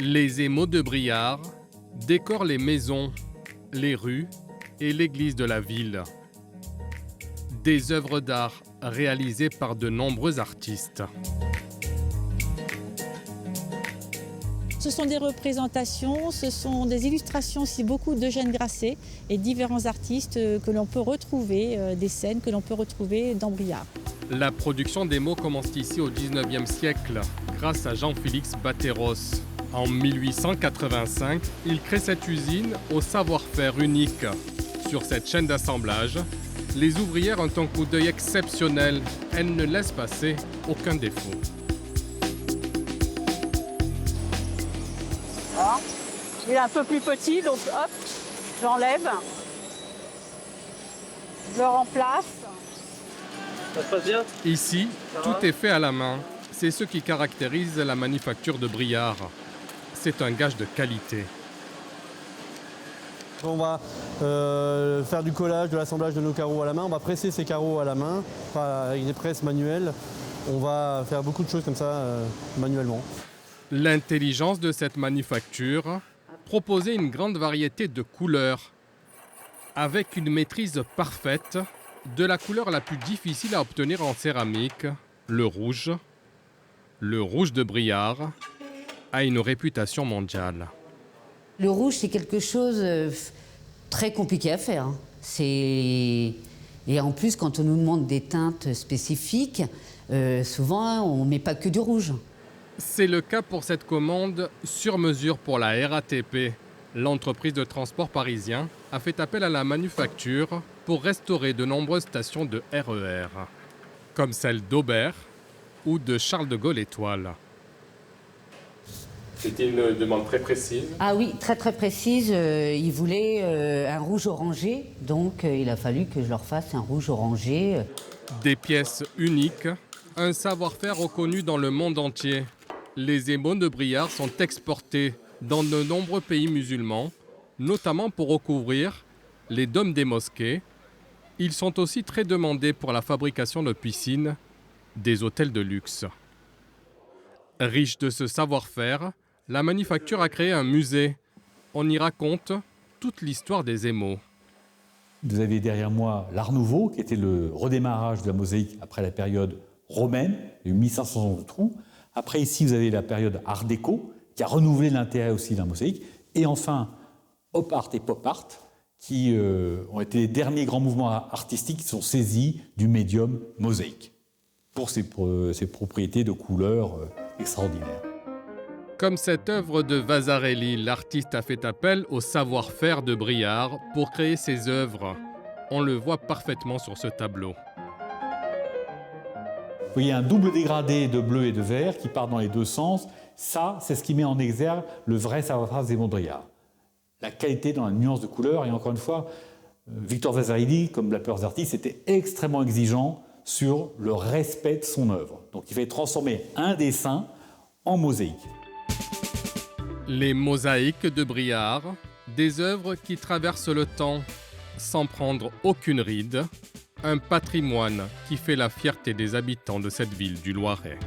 Les émaux de Briare décorent les maisons, les rues et l'église de la ville. Des œuvres d'art réalisées par de nombreux artistes. Ce sont des représentations, ce sont des illustrations aussi, beaucoup d'Eugène Grasset et différents artistes que l'on peut retrouver, des scènes que l'on peut retrouver dans Briare. La production d'émaux commence ici au XIXe siècle, grâce à Jean-Félix Batteros. En 1885, il crée cette usine au savoir-faire unique. Sur cette chaîne d'assemblage, les ouvrières ont un coup d'œil exceptionnel. Elles ne laissent passer aucun défaut. Voilà. Il est un peu plus petit, donc hop, j'enlève, je le remplace. Ça se passe bien? Ici, tout est fait à la main. C'est ce qui caractérise la manufacture de Briare. C'est un gage de qualité. On va faire du collage, de l'assemblage de nos carreaux à la main. On va presser ces carreaux à la main, avec des presses manuelles. On va faire beaucoup de choses comme ça manuellement. L'intelligence de cette manufacture, proposer une grande variété de couleurs, avec une maîtrise parfaite de la couleur la plus difficile à obtenir en céramique, le rouge. Le rouge de Briare a une réputation mondiale. Le rouge, c'est quelque chose très compliqué à faire. Et en plus, quand on nous demande des teintes spécifiques, souvent, on ne met pas que du rouge. C'est le cas pour cette commande sur mesure pour la RATP. L'entreprise de transport parisien a fait appel à la manufacture pour restaurer de nombreuses stations de RER, comme celle d'Aubert ou de Charles de Gaulle Étoile. C'était une demande très précise. Ah oui, très très précise. Ils voulaient un rouge orangé, donc il a fallu que je leur fasse un rouge orangé. Des pièces uniques, un savoir-faire reconnu dans le monde entier. Les émaux de Briare sont exportés dans de nombreux pays musulmans, notamment pour recouvrir les dômes des mosquées. Ils sont aussi très demandés pour la fabrication de piscines, des hôtels de luxe. Riche de ce savoir-faire, la manufacture a créé un musée. On y raconte toute l'histoire des émaux. Vous avez derrière moi l'Art Nouveau, qui était le redémarrage de la mosaïque après la période romaine, il y a eu 1500 ans de trous. Après, ici, vous avez la période Art déco, qui a renouvelé l'intérêt aussi de la mosaïque. Et enfin, Op Art et Pop Art, qui ont été les derniers grands mouvements artistiques qui sont saisis du médium mosaïque, pour ses propriétés de couleurs extraordinaires. Comme cette œuvre de Vasarely, l'artiste a fait appel au savoir-faire de Briare pour créer ses œuvres. On le voit parfaitement sur ce tableau. Vous voyez un double dégradé de bleu et de vert qui part dans les deux sens. Ça, c'est ce qui met en exergue le vrai savoir-faire des émaux de Briare. La qualité dans la nuance de couleur. Et encore une fois, Victor Vasarely, comme la plupart des artistes, était extrêmement exigeant sur le respect de son œuvre. Donc il fallait transformer un dessin en mosaïque. Les mosaïques de Briare, des œuvres qui traversent le temps sans prendre aucune ride, un patrimoine qui fait la fierté des habitants de cette ville du Loiret.